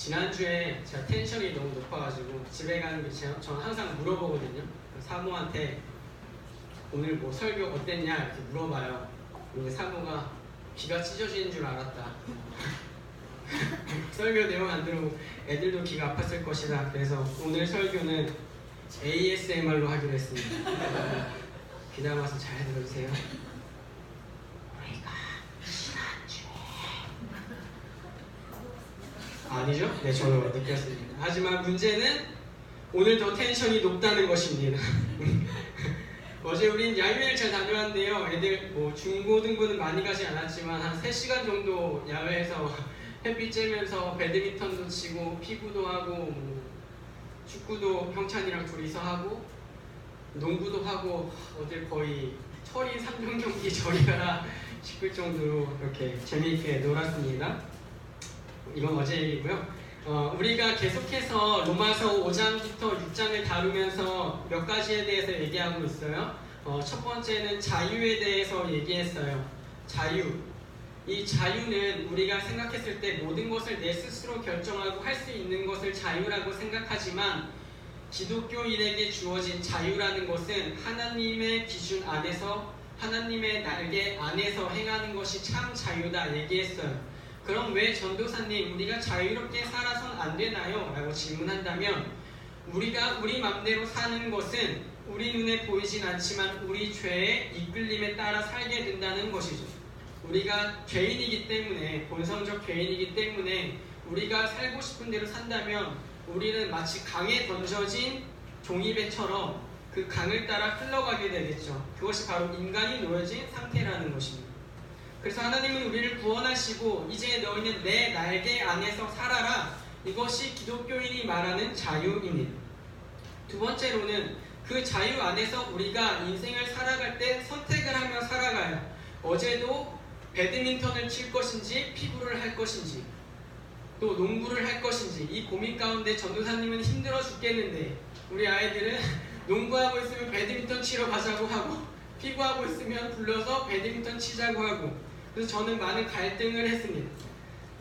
지난주에 제가 텐션이 너무 높아가지고 집에 가는 게 저는 항상 물어보거든요. 사모한테 오늘 뭐 설교 어땠냐 이렇게 물어봐요. 근데 사모가 귀가 찢어지는 줄 알았다. 설교 내용 안 들으면 애들도 귀가 아팠을 것이다. 그래서 오늘 설교는 ASMR로 하기로 했습니다. 귀담아서 잘 들어주세요. 우리가 지난주에 아니죠? 네, 저도 느꼈습니다. 하지만 문제는 오늘 더 텐션이 높다는 것입니다. 어제 우린 야유회를 잘 다녀왔는데요. 애들 뭐 중고등부는 많이 가지 않았지만 한 3시간 정도 야외에서 햇빛 쬐면서 배드민턴도 치고 피구도 하고 뭐 축구도 형찬이랑 둘이서 하고 농구도 하고 어제 거의 철인 3종 경기 저리 가라 싶을 정도로 이렇게 재미있게 놀았습니다. 이건 어제 얘기고요. 우리가 계속해서 로마서 5장부터 6장을 다루면서 몇 가지에 대해서 얘기하고 있어요. 첫 번째는 자유에 대해서 얘기했어요. 자유. 이 자유는 우리가 생각했을 때 모든 것을 내 스스로 결정하고 할 수 있는 것을 자유라고 생각하지만 기독교인에게 주어진 자유라는 것은 하나님의 기준 안에서 하나님의 날개 안에서 행하는 것이 참 자유다 얘기했어요. 그럼 왜 전도사님 우리가 자유롭게 살아선 안 되나요? 라고 질문한다면 우리가 우리 맘대로 사는 것은 우리 눈에 보이진 않지만 우리 죄의 이끌림에 따라 살게 된다는 것이죠. 우리가 죄인이기 때문에 본성적 죄인이기 때문에 우리가 살고 싶은 대로 산다면 우리는 마치 강에 던져진 종이배처럼 그 강을 따라 흘러가게 되겠죠. 그것이 바로 인간이 놓여진 상태라는 것입니다. 그래서 하나님은 우리를 구원하시고 이제 너희는 내 날개 안에서 살아라. 이것이 기독교인이 말하는 자유입니다. 두 번째로는 그 자유 안에서 우리가 인생을 살아갈 때 선택을 하며 살아가요. 어제도 배드민턴을 칠 것인지 피구를 할 것인지 또 농구를 할 것인지 이 고민 가운데 전도사님은 힘들어 죽겠는데 우리 아이들은 농구하고 있으면 배드민턴 치러 가자고 하고 피구하고 있으면 불러서 배드민턴 치자고 하고 그래서 저는 많은 갈등을 했습니다.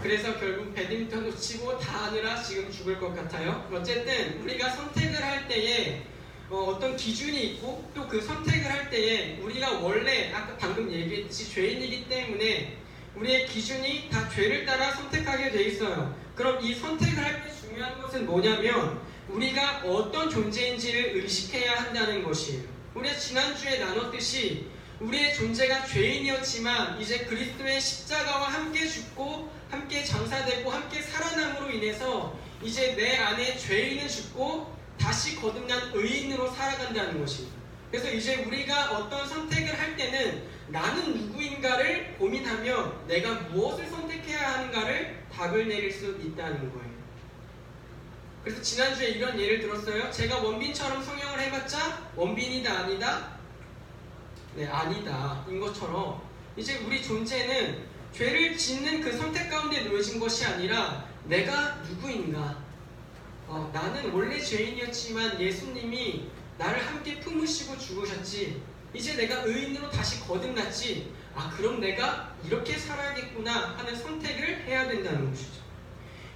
그래서 결국 배드민턴도 치고 다 하느라 지금 죽을 것 같아요. 어쨌든 우리가 선택을 할 때에 어떤 기준이 있고 또 그 선택을 할 때에 우리가 원래 아까 방금 얘기했듯이 죄인이기 때문에 우리의 기준이 다 죄를 따라 선택하게 돼 있어요. 그럼 이 선택을 할 때 중요한 것은 뭐냐면 우리가 어떤 존재인지를 의식해야 한다는 것이에요. 우리가 지난주에 나눴듯이 우리의 존재가 죄인이었지만 이제 그리스도의 십자가와 함께 죽고 함께 장사되고 함께 살아남으로 인해서 이제 내 안에 죄인은 죽고 다시 거듭난 의인으로 살아간다는 것입니다. 그래서 이제 우리가 어떤 선택을 할 때는 나는 누구인가를 고민하며 내가 무엇을 선택해야 하는가를 답을 내릴 수 있다는 거예요. 그래서 지난주에 이런 예를 들었어요. 제가 원빈처럼 성형을 해봤자 원빈이다 아니다? 네, 아니다 인 것처럼 이제 우리 존재는 죄를 짓는 그 선택 가운데 놓여진 것이 아니라 내가 누구인가. 나는 원래 죄인이었지만 예수님이 나를 함께 품으시고 죽으셨지. 이제 내가 의인으로 다시 거듭났지. 그럼 내가 이렇게 살아야겠구나 하는 선택을 해야 된다는 것이죠.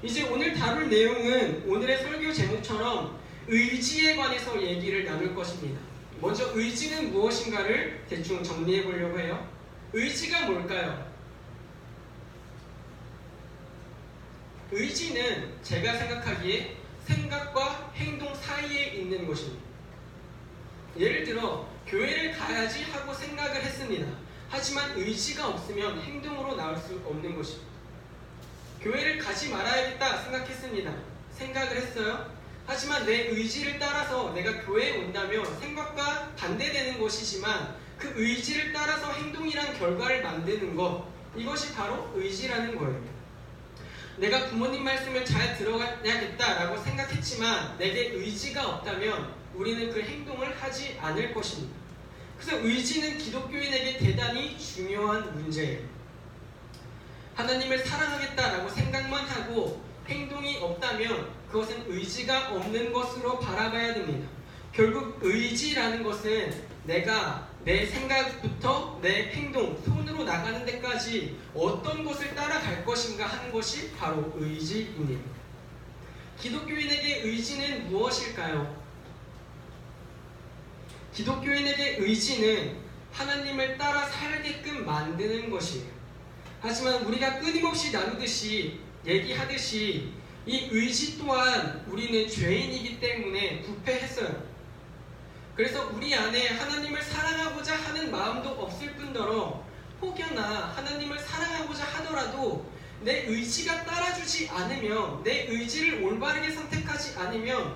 이제 오늘 다룰 내용은 오늘의 설교 제목처럼 의지에 관해서 얘기를 나눌 것입니다. 먼저 의지는 무엇인가를 대충 정리해 보려고 해요. 의지가 뭘까요? 의지는 제가 생각하기에 생각과 행동 사이에 있는 것입니다. 예를 들어 교회를 가야지 하고 생각을 했습니다. 하지만 의지가 없으면 행동으로 나올 수 없는 것입니다. 교회를 가지 말아야겠다 생각했습니다. 생각을 했어요. 하지만 내 의지를 따라서 내가 교회에 온다면 생각과 반대되는 것이지만 그 의지를 따라서 행동이란 결과를 만드는 것, 이것이 바로 의지라는 거예요. 내가 부모님 말씀을 잘 들어야겠다라고 생각했지만 내게 의지가 없다면 우리는 그 행동을 하지 않을 것입니다. 그래서 의지는 기독교인에게 대단히 중요한 문제예요. 하나님을 사랑하겠다라고 생각만 하고 행동이 없다면 그것은 의지가 없는 것으로 바라봐야 됩니다. 결국 의지라는 것은 내가 내 생각부터 내 행동, 손으로 나가는 데까지 어떤 것을 따라갈 것인가 하는 것이 바로 의지입니다. 기독교인에게 의지는 무엇일까요? 기독교인에게 의지는 하나님을 따라 살게끔 만드는 것이에요. 하지만 우리가 끊임없이 나누듯이 얘기하듯이 이 의지 또한 우리는 죄인이기 때문에 부패했어요. 그래서 우리 안에 하나님을 사랑하고자 하는 마음도 없을 뿐더러 혹여나 하나님을 사랑하고자 하더라도 내 의지가 따라주지 않으면, 내 의지를 올바르게 선택하지 않으면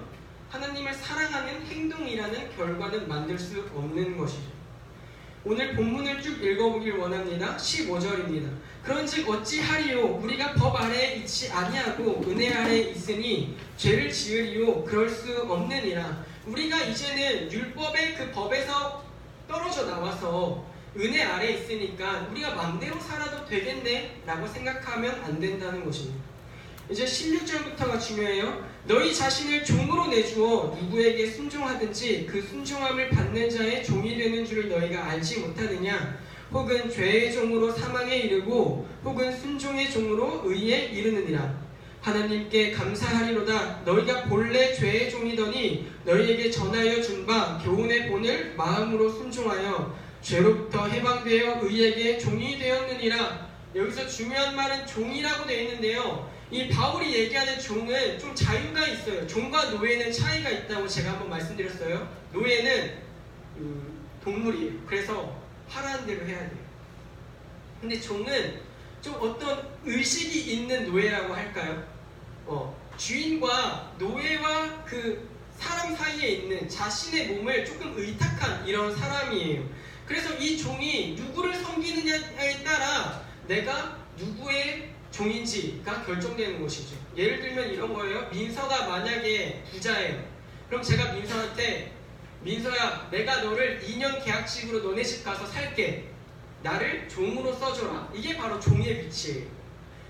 하나님을 사랑하는 행동이라는 결과는 만들 수 없는 것이죠. 오늘 본문을 쭉 읽어보길 원합니다. 15절입니다. 그런즉 어찌하리요? 우리가 법 아래에 있지 아니하고 은혜 아래에 있으니 죄를 지으리요? 그럴 수 없느니라. 우리가 이제는 율법의 그 법에서 떨어져 나와서 은혜 아래에 있으니까 우리가 마음대로 살아도 되겠네 라고 생각하면 안 된다는 것입니다. 이제 16절부터가 중요해요. 너희 자신을 종으로 내주어 누구에게 순종하든지 그 순종함을 받는 자의 종이 되는 줄을 너희가 알지 못하느냐? 혹은 죄의 종으로 사망에 이르고 혹은 순종의 종으로 의에 이르느니라. 하나님께 감사하리로다. 너희가 본래 죄의 종이더니 너희에게 전하여 준 바 교훈의 본을 마음으로 순종하여 죄로부터 해방되어 의에게 종이 되었느니라. 여기서 중요한 말은 종이라고 되어 있는데요. 이 바울이 얘기하는 종은 좀 자유가 있어요. 종과 노예는 차이가 있다고 제가 한번 말씀드렸어요. 노예는 동물이에요. 그래서 하라는 대로 해야 돼요. 근데 종은 좀 어떤 의식이 있는 노예라고 할까요? 주인과 노예와 그 사람 사이에 있는 자신의 몸을 조금 의탁한 이런 사람이에요. 그래서 이 종이 누구를 섬기느냐에 따라 내가 누구의 종인지가 결정되는 것이죠. 예를 들면 이런 거예요. 민서가 만약에 부자예요. 그럼 제가 민서한테 민서야, 내가 너를 2년 계약직으로 너네 집 가서 살게. 나를 종으로 써줘라. 이게 바로 종의 위치예요.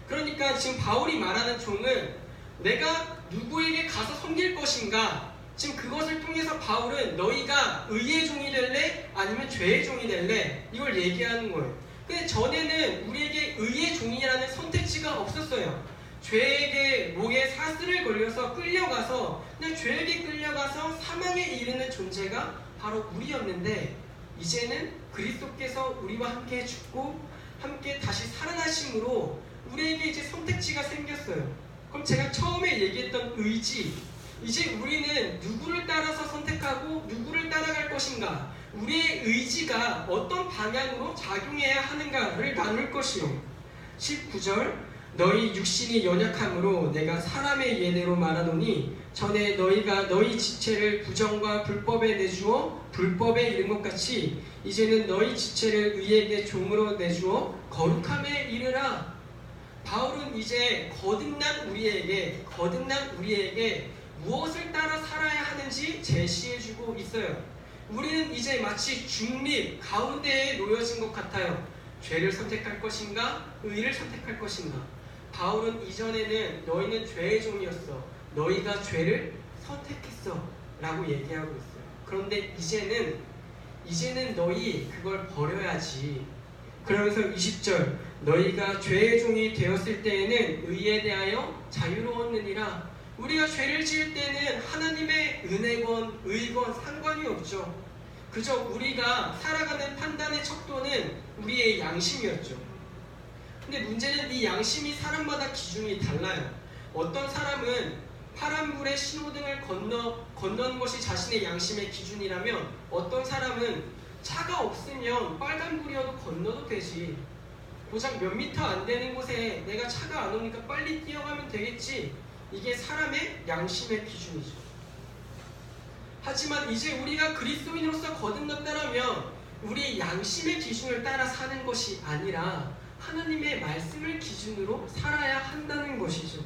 그러니까 지금 바울이 말하는 종은 내가 누구에게 가서 섬길 것인가, 지금 그것을 통해서 바울은 너희가 의의 종이 될래? 아니면 죄의 종이 될래? 이걸 얘기하는 거예요. 근데 전에는 우리에게 의의 종이라는 선택지가 없었어요. 죄에게 목에 사슬을 걸려서 끌려가서 그냥 죄에게 끌려가서 사망에 이르는 존재가 바로 우리였는데, 이제는 그리스도께서 우리와 함께 죽고 함께 다시 살아나심으로 우리에게 이제 선택지가 생겼어요. 그럼 제가 처음에 얘기했던 의지, 이제 우리는 누구를 따라서 선택하고 누구를 따라갈 것인가, 우리의 의지가 어떤 방향으로 작용해야 하는가를 나눌 것이요. 19절 너희 육신이 연약함으로 내가 사람의 예대로 말하노니 전에 너희가 너희 지체를 부정과 불법에 내주어 불법에 이른 것 같이 이제는 너희 지체를 의에게 종으로 내주어 거룩함에 이르라. 바울은 이제 거듭난 우리에게 무엇을 따라 살아야 하는지 제시해주고 있어요. 우리는 이제 마치 중립 가운데에 놓여진 것 같아요. 죄를 선택할 것인가, 의를 선택할 것인가. 바울은 이전에는 너희는 죄의 종이었어, 너희가 죄를 선택했어 라고 얘기하고 있어요. 그런데 이제는 너희 그걸 버려야지. 그러면서 20절 너희가 죄의 종이 되었을 때에는 의에 대하여 자유로웠느니라. 우리가 죄를 지을 때는 하나님의 은혜건 의건 상관이 없죠. 그저 우리가 살아가는 판단의 척도는 우리의 양심이었죠. 근데 문제는 이 양심이 사람마다 기준이 달라요. 어떤 사람은 파란불에 신호등을 건너는 것이 자신의 양심의 기준이라면, 어떤 사람은 차가 없으면 빨간불이어도 건너도 되지, 고작 몇 미터 안 되는 곳에 내가 차가 안 오니까 빨리 뛰어가면 되겠지, 이게 사람의 양심의 기준이죠. 하지만 이제 우리가 그리스도인으로서 거듭났다면 우리 양심의 기준을 따라 사는 것이 아니라 하나님의 말씀을 기준으로 살아야 한다는 것이죠.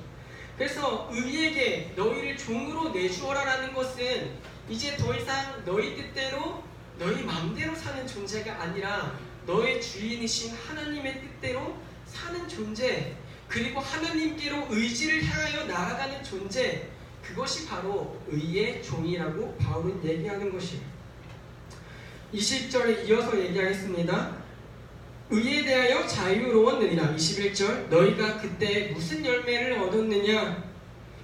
그래서 의에게 너희를 종으로 내주어라 라는 것은 이제 더 이상 너희 뜻대로 너희 마음대로 사는 존재가 아니라 너의 주인이신 하나님의 뜻대로 사는 존재, 그리고 하나님께로 의지를 향하여 나아가는 존재, 그것이 바로 의의 종이라고 바울은 얘기하는 것이에요. 20절에 이어서 얘기하겠습니다. 의에 대하여 자유로웠느니라. 21절 너희가 그때 무슨 열매를 얻었느냐?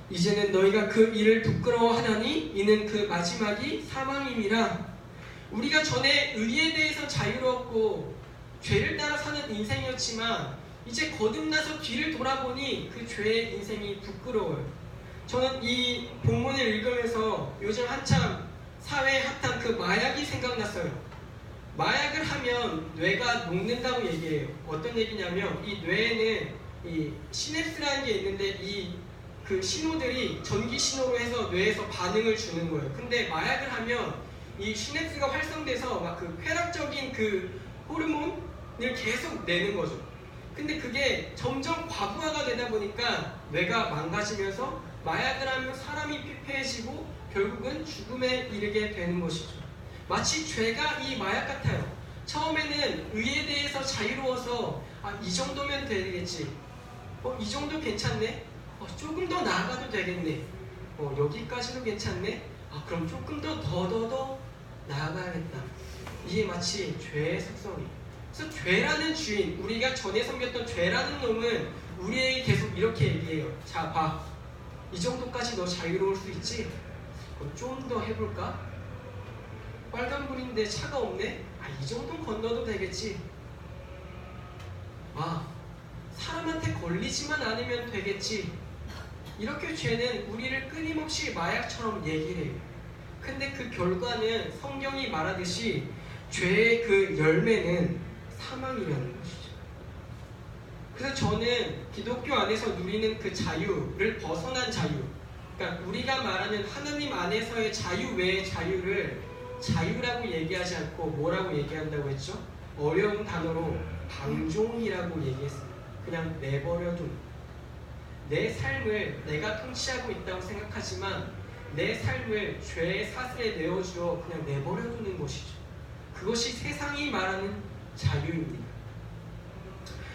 이제는 너희가 그 일을 부끄러워하나니 이는 그 마지막이 사망임이라. 우리가 전에 의에 대해서 자유로웠고 죄를 따라 사는 인생이었지만 이제 거듭나서 뒤를 돌아보니 그 죄의 인생이 부끄러워요. 저는 이 본문을 읽으면서 요즘 한참 사회에 핫한 그 마약이 생각났어요. 마약을 하면 뇌가 녹는다고 얘기해요. 어떤 얘기냐면 이 뇌에는 이 시냅스라는 게 있는데 그 신호들이 전기 신호로 해서 뇌에서 반응을 주는 거예요. 근데 마약을 하면 이 시냅스가 활성돼서 막 그 쾌락적인 그 호르몬을 계속 내는 거죠. 근데 그게 점점 과부하가 되다 보니까 뇌가 망가지면서 마약을 하면 사람이 피폐해지고 결국은 죽음에 이르게 되는 것이죠. 마치 죄가 이 마약 같아요. 처음에는 의에 대해서 자유로워서 이 정도면 되겠지. 이 정도 괜찮네. 조금 더 나아가도 되겠네. 여기까지도 괜찮네. 그럼 조금 더 나아가야겠다. 이게 마치 죄의 속성이에요. 그래서 죄라는 주인, 우리가 전에 섬겼던 죄라는 놈은 우리에게 계속 이렇게 얘기해요. 자, 봐. 이 정도까지 너 자유로울 수 있지? 그럼 좀 더 해볼까? 빨간불인데 차가 없네? 이 정도는 건너도 되겠지. 사람한테 걸리지만 않으면 되겠지. 이렇게 죄는 우리를 끊임없이 마약처럼 얘기를 해요. 근데 그 결과는 성경이 말하듯이 죄의 그 열매는 사망이라는 것이죠. 그래서 저는 기독교 안에서 누리는 그 자유를 벗어난 자유, 그러니까 우리가 말하는 하나님 안에서의 자유 외의 자유를 자유라고 얘기하지 않고 뭐라고 얘기한다고 했죠? 어려운 단어로 방종이라고 얘기했어요. 그냥 내버려둔. 내 삶을 내가 통치하고 있다고 생각하지만 내 삶을 죄의 사슬에 내어주어 그냥 내버려두는 것이죠. 그것이 세상이 말하는 자유입니다.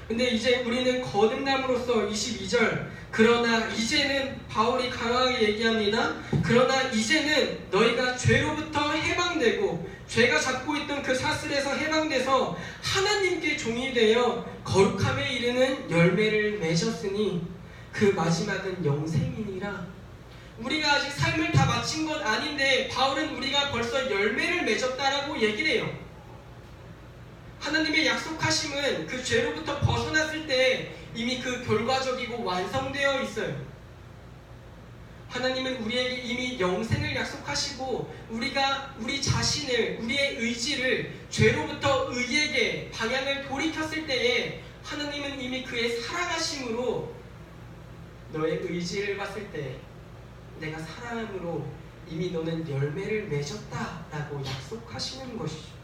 근데 이제 우리는 거듭남으로써 22절, 그러나 이제는 바울이 강하게 얘기합니다. 그러나 이제는 너희가 죄로부터 해방되고 죄가 잡고 있던 그 사슬에서 해방돼서 하나님께 종이 되어 거룩함에 이르는 열매를 맺었으니 그 마지막은 영생이니라. 우리가 아직 삶을 다 마친 건 아닌데 바울은 우리가 벌써 열매를 맺었다라고 얘기를 해요. 하나님의 약속하심은 그 죄로부터 벗어났을 때 이미 그 결과적이고 완성되어 있어요. 하나님은 우리에게 이미 영생을 약속하시고 우리가 우리 자신을, 우리의 의지를 죄로부터 의에게 방향을 돌이켰을 때에 하나님은 이미 그의 살아가심으로 너의 의지를 봤을 때 내가 사랑함으로 이미 너는 열매를 맺었다라고 약속하시는 것이죠.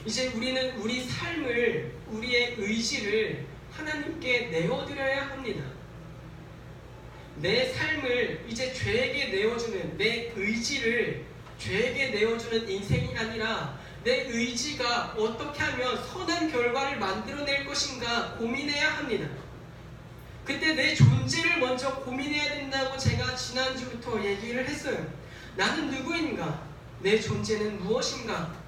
이제 우리는 우리 삶을, 우리의 의지를 하나님께 내어드려야 합니다. 내 삶을 이제 죄에게 내어주는, 내 의지를 죄에게 내어주는 인생이 아니라 내 의지가 어떻게 하면 선한 결과를 만들어낼 것인가 고민해야 합니다. 그때 내 존재를 먼저 고민해야 된다고 제가 지난주부터 얘기를 했어요. 나는 누구인가? 내 존재는 무엇인가?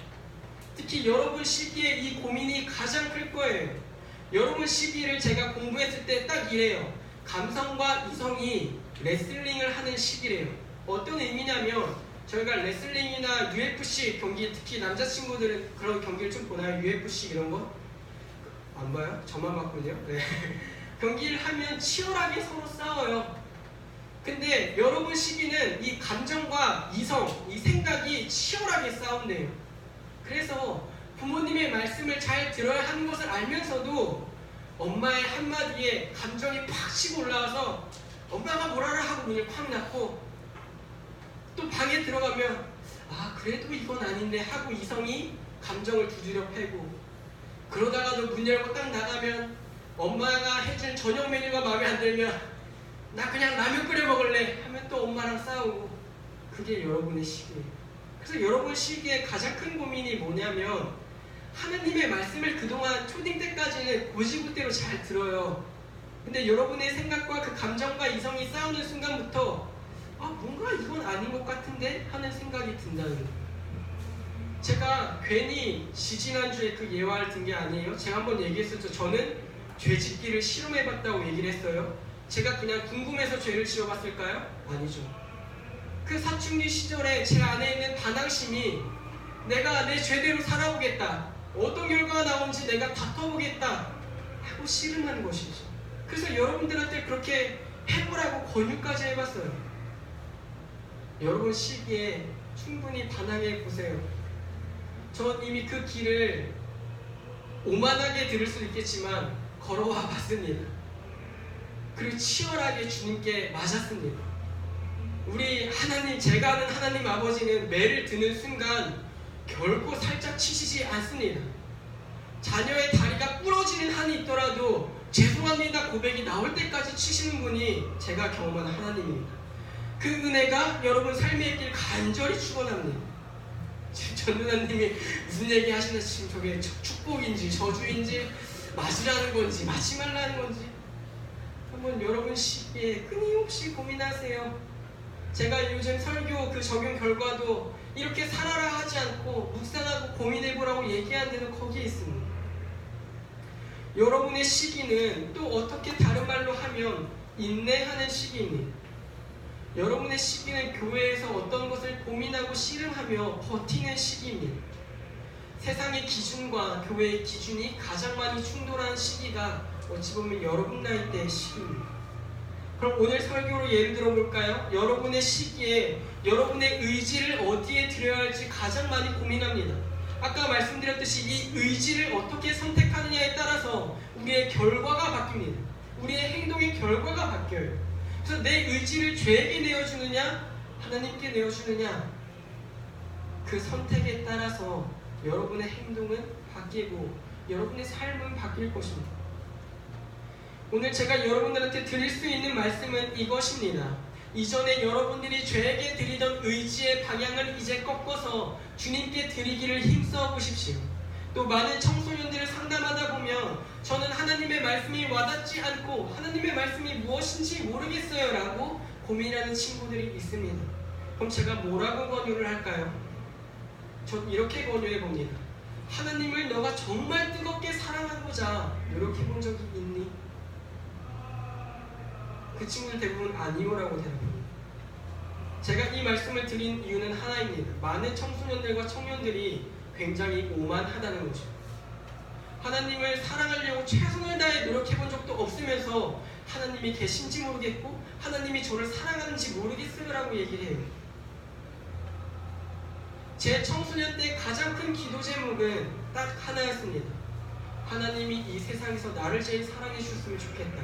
특히 여러분 시기에 이 고민이 가장 클 거예요. 여러분 시기를 제가 공부했을 때 딱 이래요. 감성과 이성이 레슬링을 하는 시기래요. 어떤 의미냐면 저희가 레슬링이나 UFC 경기, 특히 남자친구들은 그런 경기를 좀 보나요? UFC 이런 거? 안 봐요? 저만 봤군요. 네. 경기를 하면 치열하게 서로 싸워요. 근데 여러분 시기는 이 감정과 이성, 이 생각이 치열하게 싸운대요. 그래서 부모님의 말씀을 잘 들어야 하는 것을 알면서도 엄마의 한마디에 감정이 팍 치고 올라와서 엄마가 뭐라라 하고 문을 콱 닫고 또 방에 들어가면 그래도 이건 아닌데 하고 이성이 감정을 두드려 패고, 그러다가도 문 열고 딱 나가면 엄마가 해준 저녁 메뉴가 마음에 안 들면 나 그냥 라면 끓여 먹을래 하면 또 엄마랑 싸우고, 그게 여러분의 시기예요. 그래서 여러분 시기에 가장 큰 고민이 뭐냐면 하나님의 말씀을 그동안 초딩 때까지는 고지고대로 잘 들어요. 근데 여러분의 생각과 그 감정과 이성이 싸우는 순간부터 뭔가 이건 아닌 것 같은데 하는 생각이 든다는 거예요. 제가 괜히 지지난주에 그 예화를 든 게 아니에요. 제가 한번 얘기했었죠. 저는 죄짓기를 실험해봤다고 얘기를 했어요. 제가 그냥 궁금해서 죄를 지어봤을까요? 아니죠. 그 사춘기 시절에 제 안에 있는 반항심이 내가 내 죄대로 살아오겠다, 어떤 결과가 나오는지 내가 다퉈보겠다 하고 씨름한 것이죠. 그래서 여러분들한테 그렇게 해보라고 권유까지 해봤어요. 여러분 시기에 충분히 반항해 보세요. 전 이미 그 길을 오만하게 들을 수도 있겠지만 걸어와 봤습니다. 그리고 치열하게 주님께 맞았습니다. 우리 하나님, 제가 아는 하나님 아버지는 매를 드는 순간 결코 살짝 치시지 않습니다. 자녀의 다리가 부러지는 한이 있더라도 죄송합니다 고백이 나올 때까지 치시는 분이 제가 경험한 하나님입니다. 그 은혜가 여러분 삶의 길 간절히 축원합니다. 지금 전 누나님이 무슨 얘기 하시나, 지금 저게 축복인지 저주인지 맞으라는 건지 맞지 말라는 건지 한번 여러분 시기에 끊임없이 고민하세요. 제가 요즘 설교 그 적용 결과도 이렇게 살아라 하지 않고 묵상하고 고민해보라고 얘기한 데는 거기에 있습니다. 여러분의 시기는 또 어떻게 다른 말로 하면 인내하는 시기입니다. 여러분의 시기는 교회에서 어떤 것을 고민하고 씨름하며 버티는 시기입니다. 세상의 기준과 교회의 기준이 가장 많이 충돌하는 시기가 어찌 보면 여러분 나이 때의 시기입니다. 그럼 오늘 설교로 예를 들어볼까요? 여러분의 시기에 여러분의 의지를 어디에 드려야 할지 가장 많이 고민합니다. 아까 말씀드렸듯이 이 의지를 어떻게 선택하느냐에 따라서 우리의 결과가 바뀝니다. 우리의 행동의 결과가 바뀌어요. 그래서 내 의지를 죄에게 내어주느냐 하나님께 내어주느냐, 그 선택에 따라서 여러분의 행동은 바뀌고 여러분의 삶은 바뀔 것입니다. 오늘 제가 여러분들한테 드릴 수 있는 말씀은 이것입니다. 이전에 여러분들이 죄에게 드리던 의지의 방향을 이제 꺾어서 주님께 드리기를 힘써 보십시오. 또 많은 청소년들을 상담하다 보면 저는 하나님의 말씀이 와닿지 않고 하나님의 말씀이 무엇인지 모르겠어요 라고 고민하는 친구들이 있습니다. 그럼 제가 뭐라고 권유를 할까요? 전 이렇게 권유해 봅니다. 하나님을 너가 정말 뜨겁게 사랑하고자 노력해 본 적이 있니? 그 친구들 대부분 아니오라고 대답합니다. 제가 이 말씀을 드린 이유는 하나입니다. 많은 청소년들과 청년들이 굉장히 오만하다는 거죠. 하나님을 사랑하려고 최선을 다해 노력해본 적도 없으면서 하나님이 계신지 모르겠고 하나님이 저를 사랑하는지 모르겠어요 라고 얘기를 해요. 제 청소년 때 가장 큰 기도 제목은 딱 하나였습니다. 하나님이 이 세상에서 나를 제일 사랑해 주셨으면 좋겠다.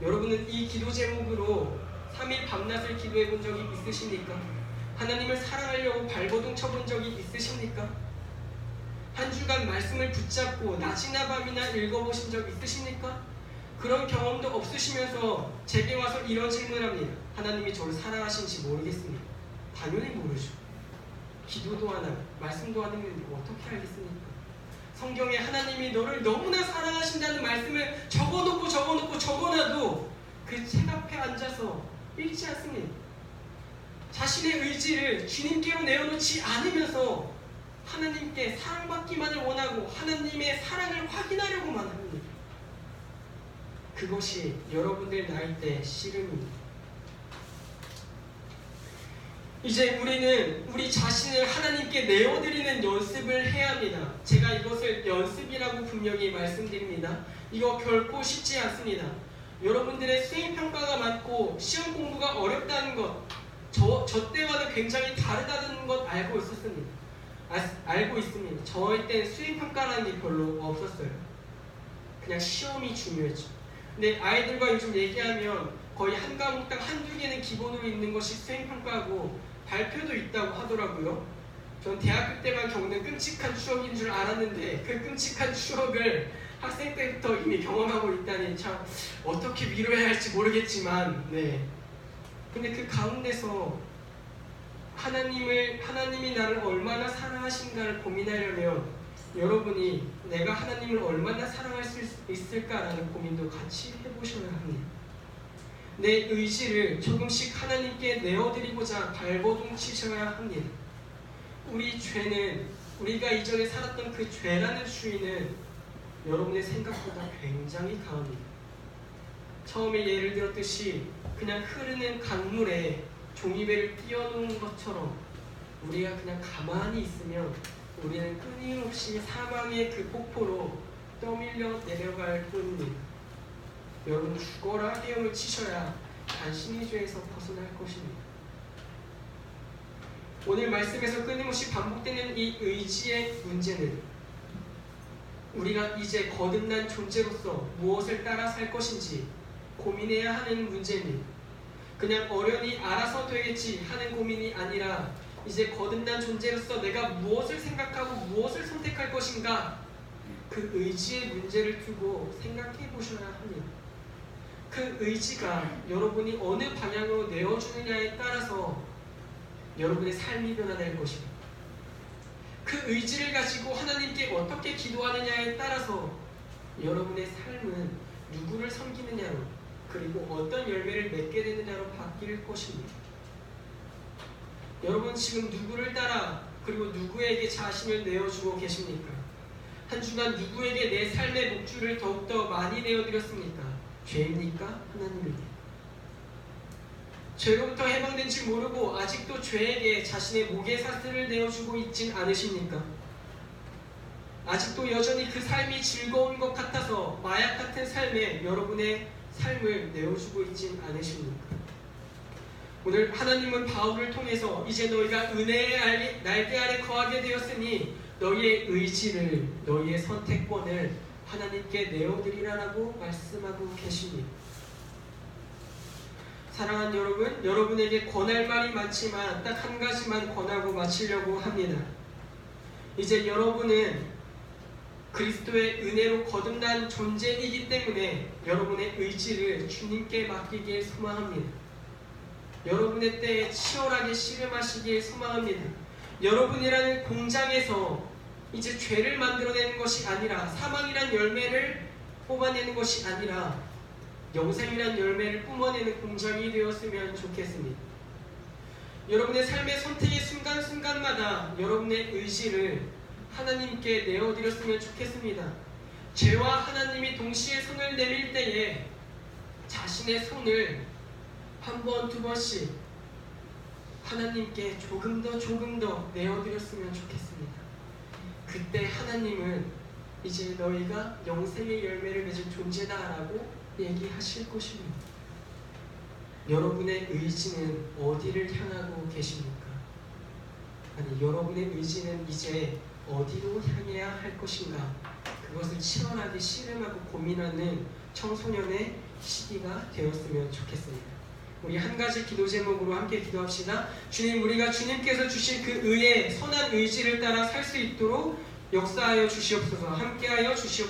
여러분은 이 기도 제목으로 3일 밤낮을 기도해 본 적이 있으십니까? 하나님을 사랑하려고 발버둥 쳐본 적이 있으십니까? 한 주간 말씀을 붙잡고 낮이나 밤이나 읽어보신 적 있으십니까? 그런 경험도 없으시면서 제게 와서 이런 질문합니다. 하나님이 저를 사랑하신지 모르겠습니다. 당연히 모르죠. 기도도 안 하고 말씀도 안 읽는데 어떻게 알겠습니까? 성경에 하나님이 너를 너무나 사랑하신다는 말씀을 적어놔도 그 책 앞에 앉아서 읽지 않습니다. 자신의 의지를 주님께로 내어놓지 않으면서 하나님께 사랑받기만을 원하고 하나님의 사랑을 확인하려고만 합니다. 그것이 여러분들 나이 때 씨름입니다. 이제 우리는 우리 자신을 하나님께 내어드리는 연습을 해야 합니다. 제가 이것을 연습이라고 분명히 말씀드립니다. 이거 결코 쉽지 않습니다. 여러분들의 수행평가가 많고 시험 공부가 어렵다는 것, 저 때와는 굉장히 다르다는 것 알고 있었습니다. 알고 있습니다. 저희 때 수행평가라는 게 별로 없었어요. 그냥 시험이 중요했죠. 근데 아이들과 요즘 얘기하면 거의 한 과목당 한두 개는 기본으로 있는 것이 수행평가고 발표도 있다고 하더라고요. 전 대학교 때만 겪는 끔찍한 추억인 줄 알았는데 그 끔찍한 추억을 학생 때부터 이미 경험하고 있다니 참 어떻게 위로해야 할지 모르겠지만, 네. 근데 그 가운데서 하나님이 나를 얼마나 사랑하신가를 고민하려면 여러분이 내가 하나님을 얼마나 사랑할 수 있을까라는 고민도 같이 해보셔야 합니다. 내 의지를 조금씩 하나님께 내어드리고자 발버둥 치셔야 합니다. 우리 죄는, 우리가 이전에 살았던 그 죄라는 주인은 여러분의 생각보다 굉장히 강합니다. 처음에 예를 들었듯이 그냥 흐르는 강물에 종이배를 띄워놓은 것처럼 우리가 그냥 가만히 있으면 우리는 끊임없이 사망의 그 폭포로 떠밀려 내려갈 뿐입니다. 여러분, 죽어라 헤엄을 치셔야 간신히 죄에서 벗어날 것입니다. 오늘 말씀에서 끊임없이 반복되는 이 의지의 문제는 우리가 이제 거듭난 존재로서 무엇을 따라 살 것인지 고민해야 하는 문제입니다. 그냥 어련히 알아서 되겠지 하는 고민이 아니라 이제 거듭난 존재로서 내가 무엇을 생각하고 무엇을 선택할 것인가, 그 의지의 문제를 두고 생각해 보셔야 합니다. 그 의지가 여러분이 어느 방향으로 내어주느냐에 따라서 여러분의 삶이 변화될 것입니다. 그 의지를 가지고 하나님께 어떻게 기도하느냐에 따라서 여러분의 삶은 누구를 섬기느냐로, 그리고 어떤 열매를 맺게 되느냐로 바뀔 것입니다. 여러분, 지금 누구를 따라 그리고 누구에게 자신을 내어주고 계십니까? 한 주간 누구에게 내 삶의 목줄을 더욱더 많이 내어드렸습니까? 죄입니까? 하나님에게. 죄로부터 해방된 줄 모르고 아직도 죄에게 자신의 목의 사슬을 내어주고 있진 않으십니까? 아직도 여전히 그 삶이 즐거운 것 같아서 마약 같은 삶에 여러분의 삶을 내어주고 있진 않으십니까? 오늘 하나님은 바울을 통해서 이제 너희가 은혜의 날개 아래 거하게 되었으니 너희의 의지를, 너희의 선택권을 하나님께 내어드리라라고 말씀하고 계십니다. 사랑하는 여러분, 여러분에게 권할 말이 많지만 딱 한 가지만 권하고 마치려고 합니다. 이제 여러분은 그리스도의 은혜로 거듭난 존재이기 때문에 여러분의 의지를 주님께 맡기길 소망합니다. 여러분의 때에 치열하게 씨름하시길 소망합니다. 여러분이라는 공장에서 이제 죄를 만들어내는 것이 아니라, 사망이란 열매를 뽑아내는 것이 아니라 영생이란 열매를 뿜어내는 공장이 되었으면 좋겠습니다. 여러분의 삶의 선택의 순간순간마다 여러분의 의지를 하나님께 내어드렸으면 좋겠습니다. 죄와 하나님이 동시에 손을 내밀 때에 자신의 손을 한 번, 두 번씩 하나님께 조금 더 내어드렸으면 좋겠습니다. 그때 하나님은 이제 너희가 영생의 열매를 맺은 존재다라고 얘기하실 것입니다. 여러분의 의지는 어디를 향하고 계십니까? 아니, 여러분의 의지는 이제 어디로 향해야 할 것인가? 그것을 치열하게 씨름하고 고민하는 청소년의 시기가 되었으면 좋겠습니다. 우리 한 가지 기도 제목으로 함께 기도합시다. 주님, 우리가 주님께서 주신 그 의의 선한 의지를 따라 살 수 있도록 역사하여 주시옵소서. 함께하여 주시옵소서.